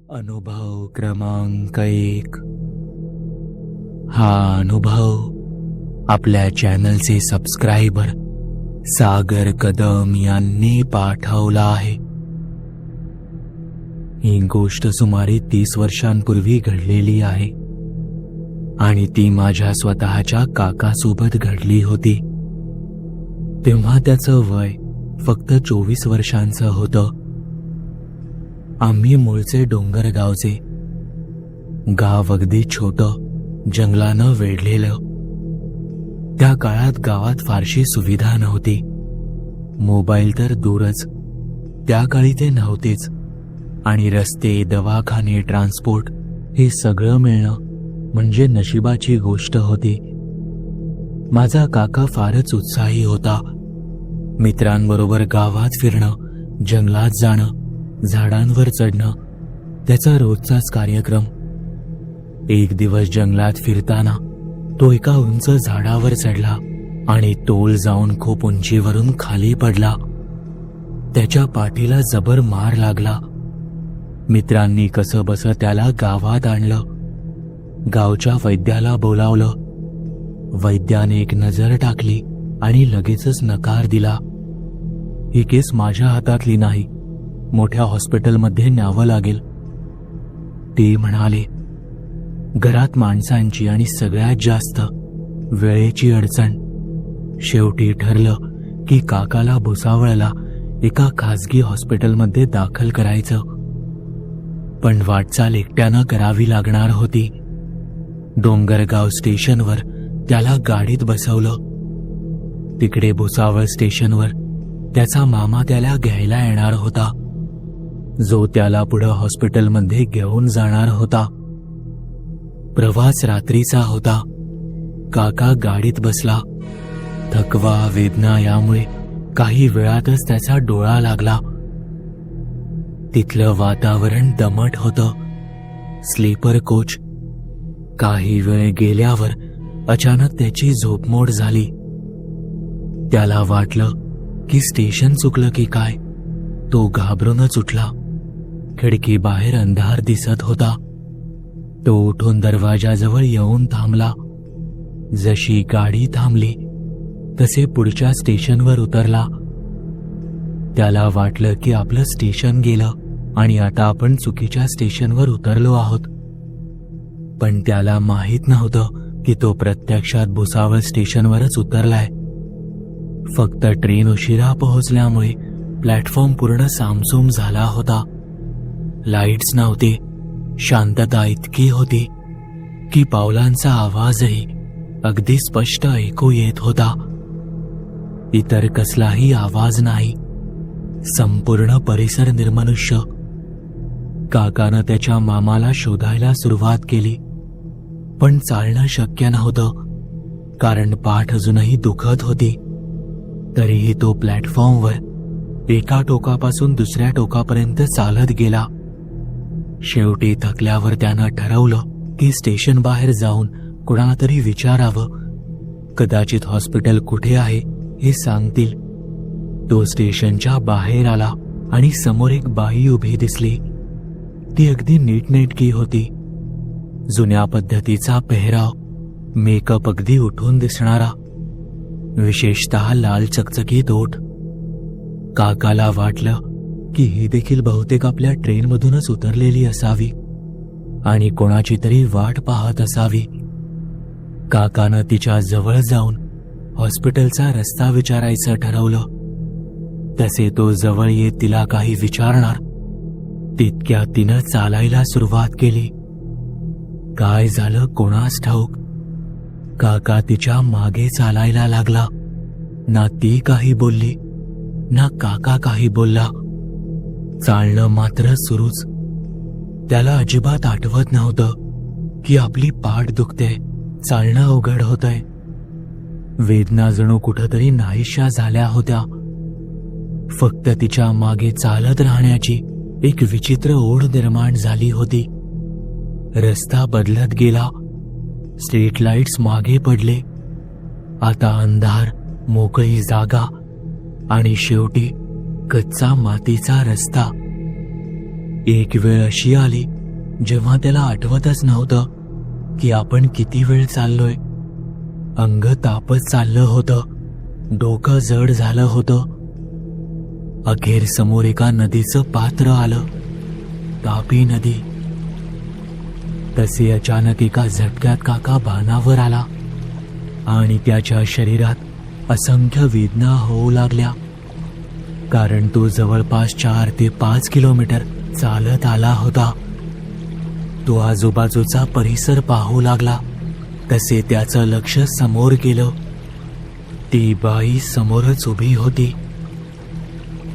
अनुभव क्रमांक 1. हा अनुभव आपल्या चॅनलचे सबस्क्रायबर सागर कदम यांनी पाठवला आहे. ही गोष्ट सुमारे 30 वर्षांपूर्वी घडलेली आहे आणि ती माझ्या स्वतःच्या काकासोबत घडली होती. तेव्हा त्याचं वय फक्त 24 वर्षांचं होतं. आम्ही मूळचे डोंगरगावचे. गाव अगदी छोटं, जंगलानं वेढलेलं. त्या काळात गावात फारशी सुविधा नव्हती. मोबाईल तर दूरच, त्या काळी ते नव्हतेच. आणि रस्ते, दवाखाने, ट्रान्सपोर्ट हे सगळं मिळणं म्हणजे नशिबाची गोष्ट होती. माझा काका फारच उत्साही होता. मित्रांबरोबर गावात फिरणं, जंगलात जाणं, झाडांवर चढणं त्याचा रोजचाच कार्यक्रम. एक दिवस जंगलात फिरताना तो एका उंच झाडावर चढला आणि तोल जाऊन खूप उंचीवरून खाली पडला. त्याच्या पाठीला जबर मार लागला. मित्रांनी कसं बसं त्याला गावात आणलं. गावच्या वैद्याला बोलावलं. वैद्याने एक नजर टाकली आणि लगेचच नकार दिला. ही केस माझ्या हातातली नाही, मोठ्या हॉस्पिटलमध्ये न्यावं लागेल. ते म्हणाले, घरात माणसांची आणि सगळ्यात जास्त वेळेची अडचण. शेवटी ठरलं की काकाला भुसावळला एका खासगी हॉस्पिटलमध्ये दाखल करायचं. पण वाटचाल एकट्यानं करावी लागणार होती. डोंगरगाव स्टेशनवर त्याला गाडीत बसवलं. तिकडे भुसावळ स्टेशनवर त्याचा मामा त्याला घ्यायला येणार होता, जो त्याला पुढं हॉस्पिटलमध्ये घेऊन जाणार होता. प्रवास रात्रीचा होता. काका गाडीत बसला. थकवा, वेदना यामुळे काही वेळातच त्याचा डोळा लागला. तिथलं वातावरण दमट होतं. Sleeper coach. काही वेळ गेल्यावर अचानक त्याची झोपमोड झाली. त्याला वाटलं की स्टेशन चुकलं की काय. तो घाबरूनच उठला. खिडकी बाहेर अंधार दिसत होता. तो उठून दरवाजाजवळ येऊन थांबला. जशी गाडी थांबली तसे पुढच्या स्टेशनवर उतरला. त्याला वाटलं की आपलं स्टेशन गेलं आणि आता आपण चुकीच्या स्टेशनवर उतरलो आहोत. पण त्याला माहीत नव्हतं की तो प्रत्यक्षात भुसावळ स्टेशनवरच उतरलाय. फक्त ट्रेन उशिरा पोहोचल्यामुळे प्लॅटफॉर्म पूर्ण सामसूम झाला होता. लाईट्स नव्हते. शांतता इतकी होती की पावलांचा आवाजही अगदी स्पष्ट ऐकू येत होता. इतर कसलाही आवाज नाही. संपूर्ण परिसर निर्मनुष्य. काकानं त्याच्या मामाला शोधायला सुरुवात केली, पण चालणं शक्य नव्हतं, कारण पाठ अजूनही दुखत होती. तरीही तो प्लॅटफॉर्मवर एका टोकापासून दुसऱ्या टोकापर्यंत चालत गेला. शेवटी थकल्यावर त्यानं ठरवलं की स्टेशन बाहेर जाऊन कुणाला तरी विचारावं. कदाचित हॉस्पिटल कुठे आहे हे सांगतील. तो स्टेशनच्या बाहेर आला आणि समोर एक बाई उभी दिसली. ती अगदी नीटनेटकी होती. जुन्या पद्धतीचा पेहराव, मेकअप अगदी उठून दिसणारा, विशेषतः लाल चकचकीत ओठ. काकाला वाटलं की ही देखील बहुतेक आपल्या ट्रेनमधूनच उतरलेली असावी आणि कोणाची तरी वाट पाहत असावी. काकानं तिच्या जवळ जाऊन हॉस्पिटलचा रस्ता विचारायचं ठरवलं. तसे तो जवळ येत तिला काही विचारणार तितक्यात तिनं चालायला सुरुवात केली. काय झालं कोणास ठाऊक. काका तिच्या मागे चालायला लागला. ना ती काही बोलली, ना काका काही बोलला. चालणं मात्र सुरूच. त्याला अजिबात आठवत नव्हतं की आपली पाठ दुखते, चालणं अवघड होतंय. वेदना जणू कुठंतरी नाहीशा झाल्या होत्या. फक्त तिच्या मागे चालत राहण्याची एक विचित्र ओढ निर्माण झाली होती. रस्ता बदलत गेला. स्ट्रीट लाईट्स मागे पडले. आता अंधार, मोकळी जागा आणि शेवटी कच्चा मातीचा रस्ता. एक वेळ अशी आली जेव्हा त्याला आठवतच नव्हतं की आपण किती वेळ चाललोय. अंग तापत चाललं होतं, डोकं जड झालं होतं. अखेर समोर एका नदीचं पात्र आलं, तापी नदी. तसे अचानक एका झटक्यात काका भानावर आला आणि त्याच्या शरीरात असंख्य वेदना होऊ लागल्या. कारण तो जवळपास 4 ते 5 किलोमीटर चालत आला होता. तो आजूबाजूचा परिसर पाहू लागला. तसे त्याचं लक्ष समोर गेलं. ती बाई समोरच उभी होती,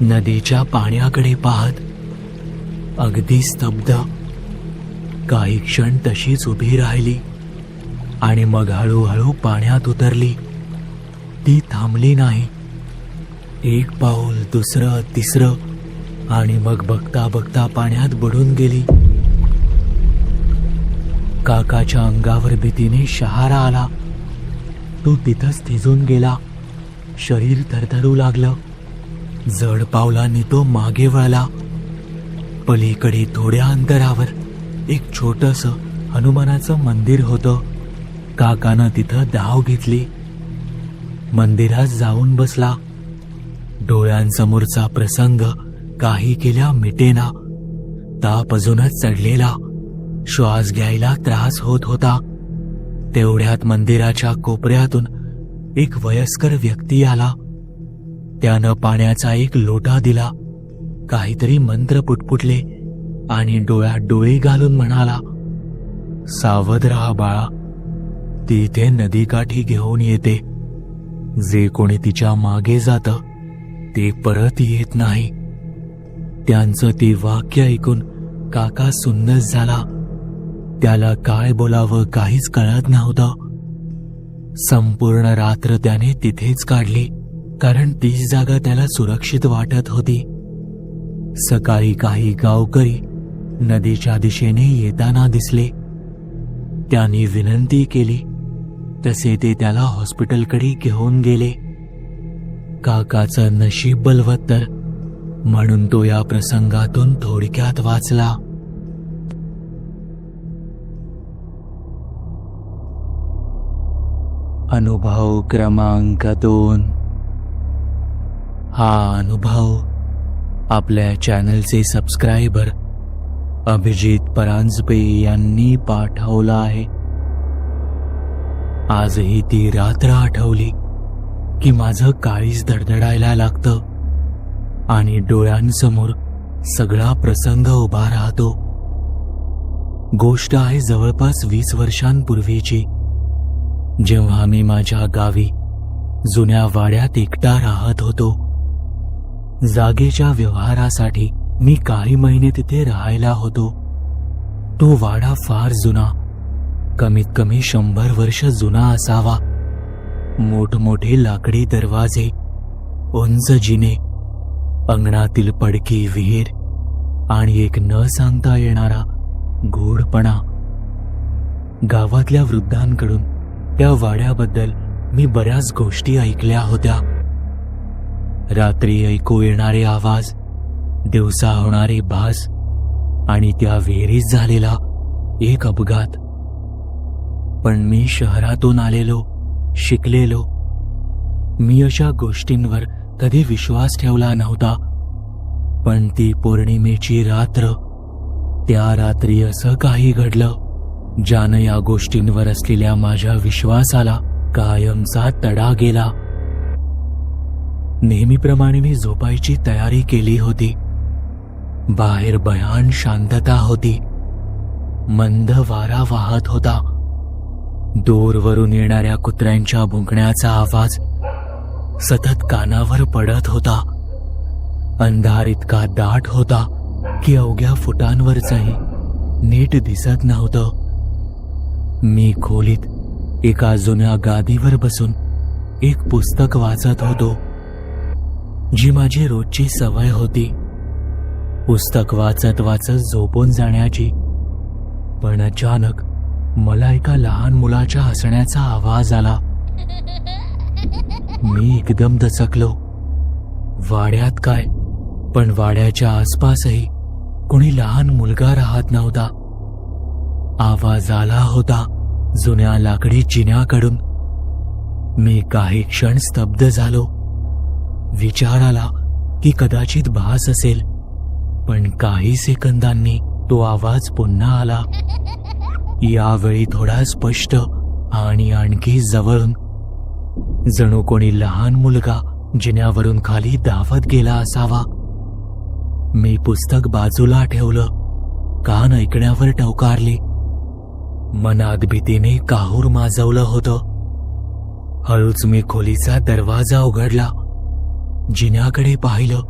नदीच्या पाण्याकडे पाहत, अगदी स्तब्ध. काही क्षण तशीच उभी राहिली आणि मग हळूहळू पाण्यात उतरली. ती थांबली नाही. एक पाऊल, दुसरं, तिसरं, आणि मग बघता बघता पाण्यात बुडून गेली. काकाच्या अंगावर भीतीने शहारा आला. तो तिथंच थिजून गेला. शरीर थरथरू लागलं. जड पावलांनी तो मागे वळला. पलीकडे थोड्या अंतरावर एक छोटंसं हनुमानाचं मंदिर होतं. काकानं तिथं धाव घेतली. मंदिरात जाऊन बसला. डोळ्यांसमोरचा प्रसंग काही केल्या मिटेना. ताप अजूनच चढलेला. श्वास घ्यायला त्रास होत होता. तेवढ्यात मंदिराच्या कोपऱ्यातून एक वयस्कर व्यक्ती आला. त्यानं पाण्याचा एक लोटा दिला. काहीतरी मंत्र पुटपुटले आणि डोळ्यात डोळे घालून म्हणाला, सावध राहा बाळा, ती इथे नदीकाठी घेऊन येते. जे कोणी तिच्या मागे जातं ते परत येत नाही. त्यांचं ते वाक्य ऐकून काका सुन्नच झाला. त्याला काय बोलावं काहीच कळत नव्हतं. संपूर्ण रात्र त्याने तिथेच काढली, कारण तीच जागा त्याला सुरक्षित वाटत होती. सकाळी काही गावकरी नदीच्या दिशेने येताना दिसले. त्यांनी विनंती केली, तसे ते त्याला हॉस्पिटलकडे घेऊन गेले. काकाचं नशीब बलवत्तर, म्हणून तो या प्रसंगातून थोडक्यात वाचला. अनुभव क्रमांक 2. हा अनुभव आपल्या चॅनलचे सबस्क्रायबर अभिजित परांजपे यांनी पाठवला आहे. आजही ती रात्र आठवली की माझं काळीज धडधडायला लागतं आणि डोळ्यांसमोर सगळा प्रसंग उभा राहतो. गोष्ट आहे जवळपास 20 वर्षांपूर्वीची, जेव्हा मी माझ्या गावी जुन्या वाड्यात एकटा राहत होतो. जागेच्या व्यवहारासाठी मी काही महिने तिथे राहायला होतो. तो वाडा फार जुना, कमीत कमी 100 वर्ष जुना असावा. मोठमोठे लाकडी दरवाजे, उंच जिने, अंगणातील पडकी विहीर आणि एक न सांगता येणारा गोडपणा. गावातल्या वृद्धांकडून त्या वाड्याबद्दल मी बऱ्याच गोष्टी ऐकल्या होत्या. रात्री ऐकू येणारे आवाज, दिवसा होणारे भास आणि त्या विहिरीत झालेला एक अपघात. पण मी शहरातून आलेलो, शिकलेलो. मी अशा गोष्टींवर कधी विश्वास ठेवला नव्हता. पण ती पौर्णिमेची रात्र, त्या रात्री असं काही घडलं ज्यानं या गोष्टींवर असलेल्या माझ्या विश्वासाला कायमचा तडा गेला. नेहमीप्रमाणे मी झोपायची तयारी केली होती. बाहेर भयान शांतता होती. मंद वारा वाहत होता. दूरवरून येणाऱ्या कुत्र्यांच्या भुंकण्याचा आवाज सतत कानावर पडत होता. अंधार इतका दाट होता की अवघ्या फुटांवरचंही नीट दिसत नव्हतं. मी खोलीत एका जुन्या गादीवर बसून एक पुस्तक वाचत होतो, जी माझी रोजची सवय होती. पुस्तक वाचत वाचत झोपून जाण्याची. पण अचानक मला एका लहान मुलाच्या हसण्याचा आवाज आला. मी एकदम दचकलो. वाड्यात काय, पण वाड्याच्या आसपासही कोणी लहान मुलगा राहत नव्हता. आवाज आला होता जुन्या लाकडी जिन्याकडून. मी काही क्षण स्तब्ध झालो. विचार आला की कदाचित भास असेल, पण काही सेकंदांनी तो आवाज पुन्हा आला. यावेळी थोडा स्पष्ट आणि आणखी जवळून, जणू कोणी लहान मुलगा जिन्यावरून खाली धावत गेला असावा. मी पुस्तक बाजूला ठेवलं, कान ऐकण्यावर टवकारले. मनात भीतीने काहूर माजवलं होतं. हळूच मी खोलीचा दरवाजा उघडला. जिन्याकडे पाहिलं,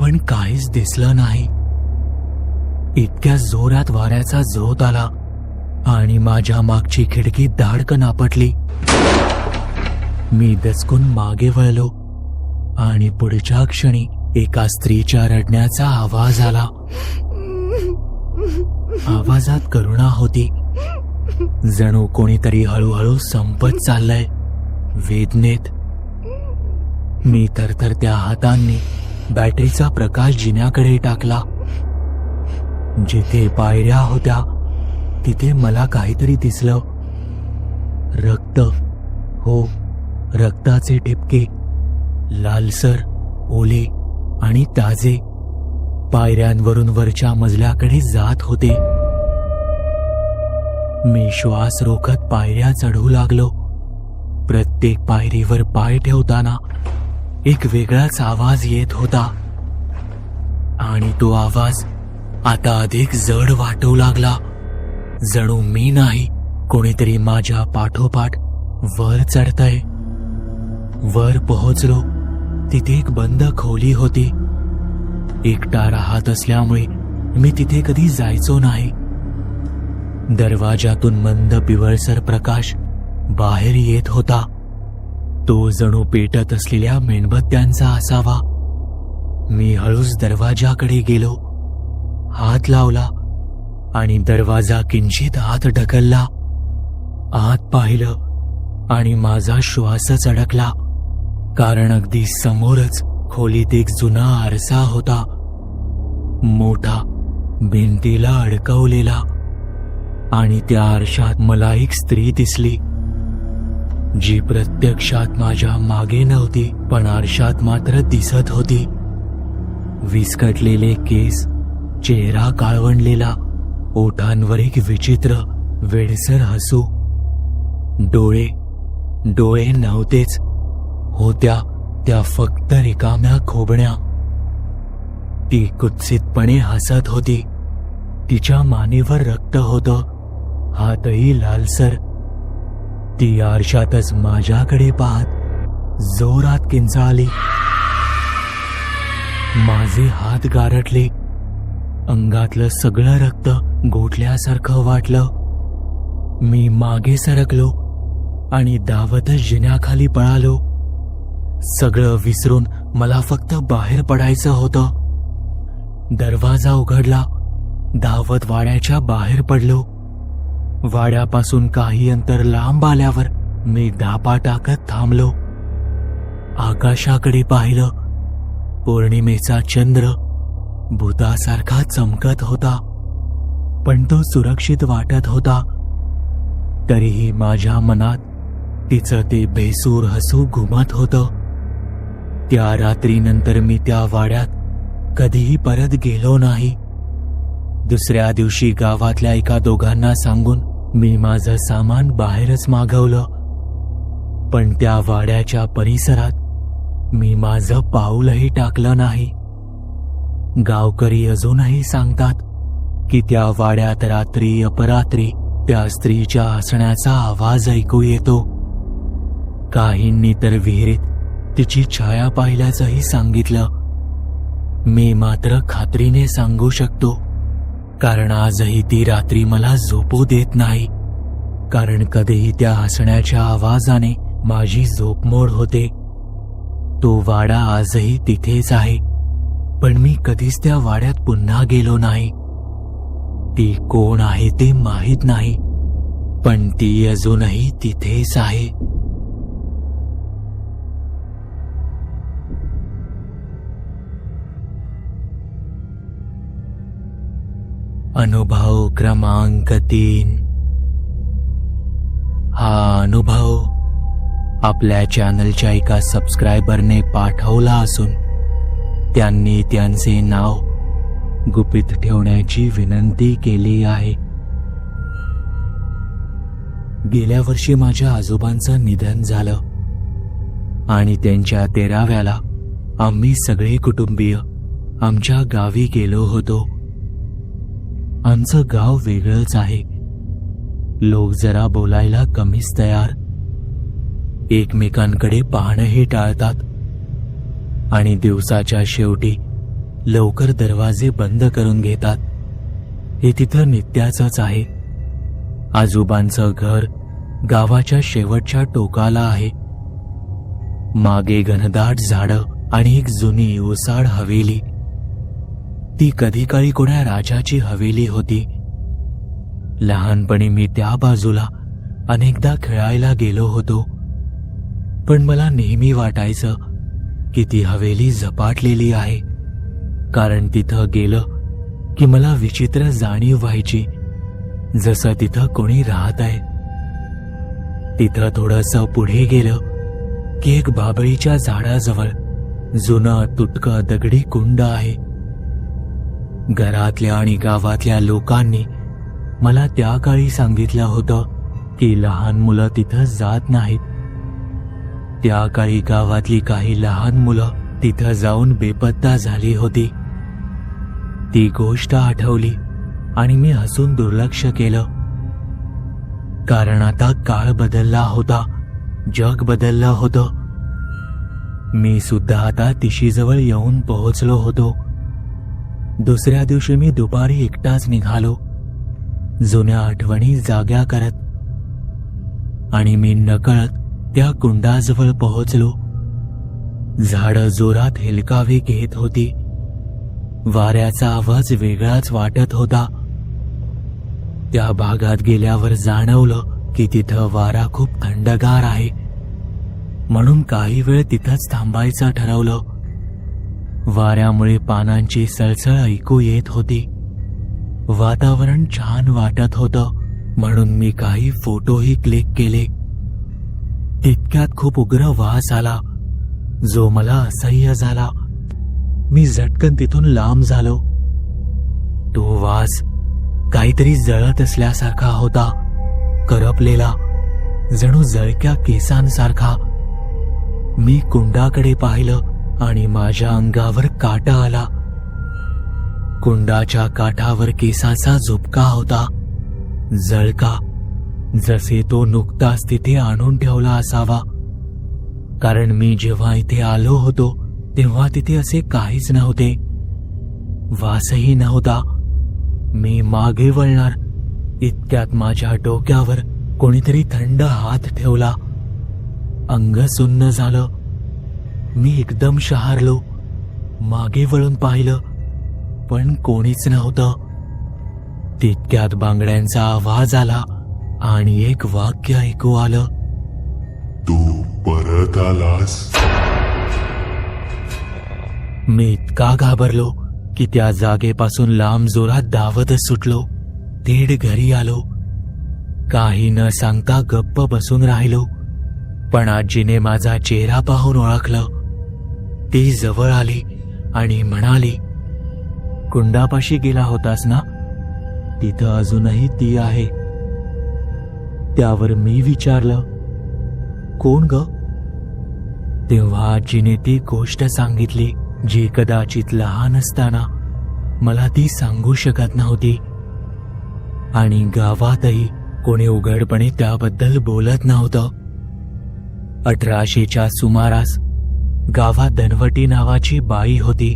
पण काहीच दिसलं नाही. इतक्या जोरात वाऱ्याचा झोत आला आणि माझ्या मागची खिडकी धाडकन आपटली. मी दचकून मागे वळलो आणि पुढच्या क्षणी एका स्त्रीच्या रडण्याचा आवाज आला. आवाजात करुणा होती, जणू कोणीतरी हळूहळू संपत चाललंय वेदनेत. मी थरथरत्या हातांनी बॅटरीचा प्रकाश जिन्याकडे टाकला. जिथे पायऱ्या होत्या तिथे मला काहीतरी दिसलं. रक्त, हो, रक्ताचे ठिपके, लालसर, ओले आणि ताजे, पायऱ्यांवरून वरच्या मजल्याकडे जात होते. मी श्वास रोखत पायऱ्या चढू लागलो. प्रत्येक पायरीवर पाय ठेवताना एक वेगळाच आवाज येत होता आणि तो आवाज आता अधिक जड वाटू लागला. जणू मी नाही, कोणीतरी माझ्या पाठोपाठ वर चढतंय. वर पोहोचलो. तिथे एक बंद खोली होती. एकटा राहत असल्यामुळे मी तिथे कधी जायचो नाही. दरवाजातून मंद पिवळसर प्रकाश बाहेर येत होता. तो जणू पेटत असलेल्या मेणबत्त्यांचा असावा. मी हळूच दरवाजाकडे गेलो, हात लावला आणि दरवाजा किंचित आत ढकलला. आत पाहिलं आणि माझा श्वासच अडकला, कारण अगदी समोरच खोलीत एक जुना आरसा होता. मोठा, भिंतीला अडकवलेला. आणि त्या आरशात मला एक स्त्री दिसली, जी प्रत्यक्षात माझ्या मागे नव्हती, पण आरशात मात्र दिसत होती. विस्कटलेले केस, चेहरा काळवंडलेला, ओठांवर एक विचित्र वेडसर हसू. डोळे नव्हतेच, होत्या त्या फक्त रिकाम्या खोबण्या. ती कुत्सितपणे हसत होती. तिच्या मानेवर रक्त होतं, हातही लालसर. ती आरशातच माझ्याकडे पाहत जोरात किंचाळली. माझे हात गारटले. अंगातलं सगळं रक्त गोठल्यासारखं वाटलं. मी मागे सरकलो आणि धावतच जिन्याखाली पळालो. सगळं विसरून मला फक्त बाहेर पडायचं होतं. दरवाजा उघडला. धावत वाड्याच्या बाहेर पडलो. वाड्यापासून काही अंतर लांब आल्यावर मी धापा टाकत थांबलो. आकाशाकडे पाहिलं. पौर्णिमेचा चंद्र भूतासारखा चमकत होता, पण तो सुरक्षित वाटत होता. तरीही माझ्या मनात तिचं ते बेसूर हसू घुमत होतं. त्या रात्रीनंतर मी त्या वाड्यात कधीही परत गेलो नाही. दुसऱ्या दिवशी गावातल्या एका दोघांना सांगून मी माझं सामान बाहेरच मागवलं, पण त्या वाड्याच्या परिसरात मी माझं पाऊलही टाकलं नाही. गावकरी अजूनही सांगतात की त्या वाड्यात रात्री अपरात्री त्या स्त्रीच्या हसण्याचा आवाज ऐकू येतो. काहींनी तर विहिरीत तिची छाया पाहिल्याचंही सांगितलं. मी मात्र खात्रीने सांगू शकतो, कारण आजही ती रात्री मला झोपू देत नाही. कारण कधीही त्या हसण्याच्या आवाजाने माझी झोपमोड होते. तो वाडा आजही तिथेच आहे, पण मी कधीच त्या वाड्यात पुन्हा गेलो नाही. ती कोण आहे ते माहीत नाही, पण ती अजूनही तिथेच आहे. अनुभव क्रमांक 3. हा अनुभव आपल्या चॅनलच्या एका सबस्क्रायबरने पाठवला असून त्यांनी त्यांचे नाव गुपित ठेवण्याची विनंती केली आहे. गेल्या वर्षी माझ्या आजोबांचं निधन झालं आणि त्यांच्या 13व्याला आम्ही सगळे कुटुंबीय आमच्या गावी गेलो होतो. आमचं गाव वेगळंच आहे. लोक जरा बोलायला कमीच तयार, एकमेकांकडे पाहणंही टाळतात आणि दिवसाच्या शेवटी लवकर दरवाजे बंद करून घेतात. हे तिथं नित्याचंच आहे. आजोबांचं घर गावाच्या शेवटच्या टोकाला आहे. मागे घनदाट झाडं आणि एक जुनी ओसाड हवेली. ती कधी काळी कोण्या राजाची हवेली होती. लहानपणी मी त्या बाजूला अनेकदा खेळायला गेलो होतो, पण मला नेहमी वाटायचं की ती हवेली झपाटलेली आहे, कारण तिथं गेलं की मला विचित्र जाणीव व्हायची, जसं तिथं कोणी राहत आहे. तिथं थोडंसं पुढे गेलं की एक बाभळीच्या झाडाजवळ जुनं तुटकं दगडी कुंड आहे. घरातल्या आणि गावातल्या लोकांनी मला त्या काळी सांगितलं होतं की लहान मुलं तिथं जात नाहीत. त्या काळी गावातली काही लहान मुलं तिथं जाऊन बेपत्ता झाली होती. ती गोष्ट आठवली आणि मी हसून दुर्लक्ष केलं, कारण आता काळ बदलला होता, जग बदललं होतं. मी सुद्धा आता तिशीजवळ येऊन पोहोचलो होतो. दुसऱ्या दिवशी मी दुपारी एकटाच निघालो, जुन्या आठवणी जाग्या करत, आणि मी नकळत त्या कुंडाजवळ पोहोचलो. झाडं जोरात हेलकावे घेत होती. वाऱ्याचा आवाज वेगळाच वाटत होता. त्या भागात गेल्यावर जाणवलं की तिथं वारा खूप थंडगार आहे, म्हणून काही वेळ तिथंच थांबायचं ठरवलं. वाऱ्यामुळे पानांची सळसळ ऐकू येत होती. वातावरण छान वाटत होतं, म्हणून मी काही फोटोही क्लिक केले. तितक्यात खूप उग्र वास आला, जो मला असह्य झाला. मी झटकन तिथून लांब झालो. तो वास काहीतरी जळत असल्यासारखा होता, करपलेला, जणू जळक्या केसांसारखा. मी कुंडाकडे पाहिलं आणि माझ्या अंगावर काटा आला. कुंडाच्या काठावर केसाचा झुपका होता, जळका, जसे तो नुकताच तिथे आणून ठेवला असावा. कारण मी जेव्हा इथे आलो होतो तेव्हा तिथे असे काहीच नव्हते, वासही नव्हता. मी मागे वळणार इतक्यात माझ्या डोक्यावर कोणीतरी थंड हात ठेवला. अंग सुन्न झालं. मी एकदम शहारलो. मागे वळून पाहिलं, पण कोणीच नव्हतं. तितक्यात बांगड्यांचा आवाज आला आणि एक वाक्य ऐकू आलं, तू परत आलास. मी इतका घाबरलो की त्या जागेपासून लांब जोरात धावतच सुटलो. थेट घरी आलो. काही न सांगता गप्प बसून राहिलो. पण आजीने माझा चेहरा पाहून ओळखलं. ती जवळ आली आणि म्हणाली, कुंडापाशी गेला होतास ना, तिथं अजूनही ती आहे. त्यावर मी विचारलं, कोण ग? तेव्हा आजीने ती गोष्ट सांगितली, जी कदाचित लहान असताना मला ती सांगू शकत नव्हती, आणि गावातही कोणी उघडपणे त्याबद्दल बोलत नव्हतं. 1800च्या सुमारास गावात धनवटी नावाची बाई होती.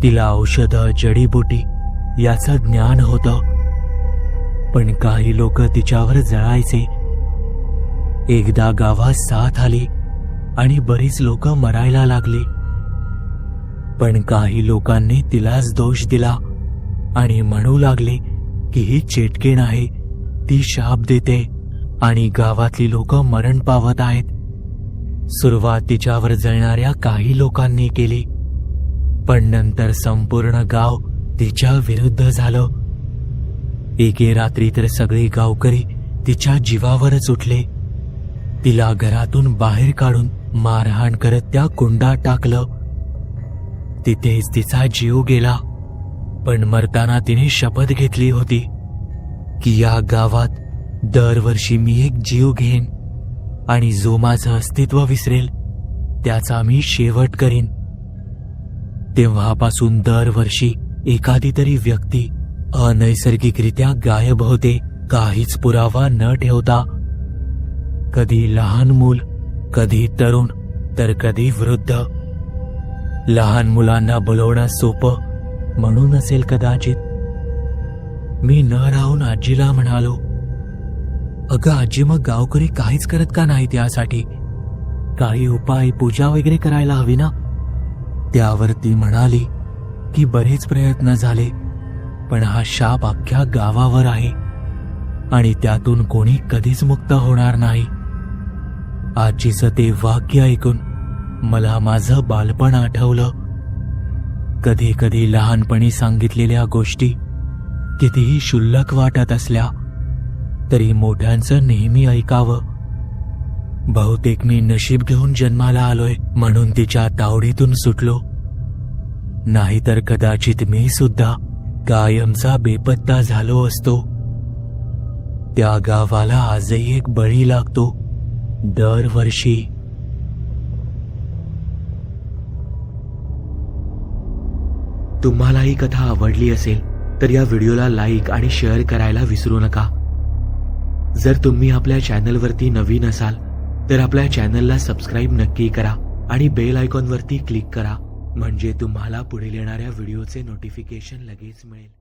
तिला औषधं, जडीबुटी याचं ज्ञान होतं, पण काही लोक तिच्यावर जळायचे. एकदा गावात साथ आली आणि बरीच लोक मरायला लागली. पण काही लोकांनी तिलाच दोष दिला आणि म्हणू लागले की ही चेटकीण आहे, ती शाप देते आणि गावातली लोक मरण पावत आहेत. सुरुवात तिच्यावर जळणाऱ्या काही लोकांनी केली, पण नंतर संपूर्ण गाव तिच्या विरुद्ध झालं. एके रात्री तर सगळे गावकरी तिच्या जीवावरच उठले. तिला घरातून बाहेर काढून मारहाण करत त्या कुंडात टाकलं. तिथेच तिचा जीव गेला. पण मरताना तिने शपथ घेतली होती की या गावात दरवर्षी मी एक जीव घेईन आणि जो माझं अस्तित्व विसरेल त्याचा मी शेवट करीन. तेव्हापासून दरवर्षी एखादी तरी व्यक्ती अनैसर्गिकरित्या गायब होते, काहीच पुरावा न ठेवता. कधी लहान मूल, कधी तरुण, तर कधी वृद्ध. लहान मुलांना बोलवणं सोपं म्हणून असेल कदाचित. मी न राहून आजीला म्हणालो, अगं आजी, मग गावकरी काहीच करत का नाहीत यासाठी? काही उपाय, पूजा वगैरे करायला हवी ना? त्यावर ती म्हणाली की बरेच प्रयत्न झाले, पण हा शाप अख्ख्या गावावर आहे आणि त्यातून कोणी कधीच मुक्त होणार नाही. आजीचं ते वाक्य ऐकून मला माझं बालपण आठवलं. कधी कधी लहानपणी सांगितलेल्या गोष्टी कितीही क्षुल्लक वाटत असल्या तरी मोठ्यांचं नेहमी ऐकावं. बहुतेक मी नशीब घेऊन जन्माला आलोय म्हणून तिच्या तावडीतून सुटलो. नाहीतर कदाचित मी सुद्धा कायमचा बेपत्ता झालो असतो. त्या गावाला आजही एक बळी लागतो दरवर्षी. तुम्हाला ही कथा आवडली असेल तर या व्हिडिओला लाईक आणि शेअर करायला विसरू नका. जर तुम्ही आपल्या चॅनलवरती नवीन असाल तर आपल्या चॅनलला सबस्क्राईब नक्की करा आणि बेल आयकॉनवरती क्लिक करा, म्हणजे तुम्हाला पुढील येणाऱ्या व्हिडिओचे नोटिफिकेशन लगेच मिळेल.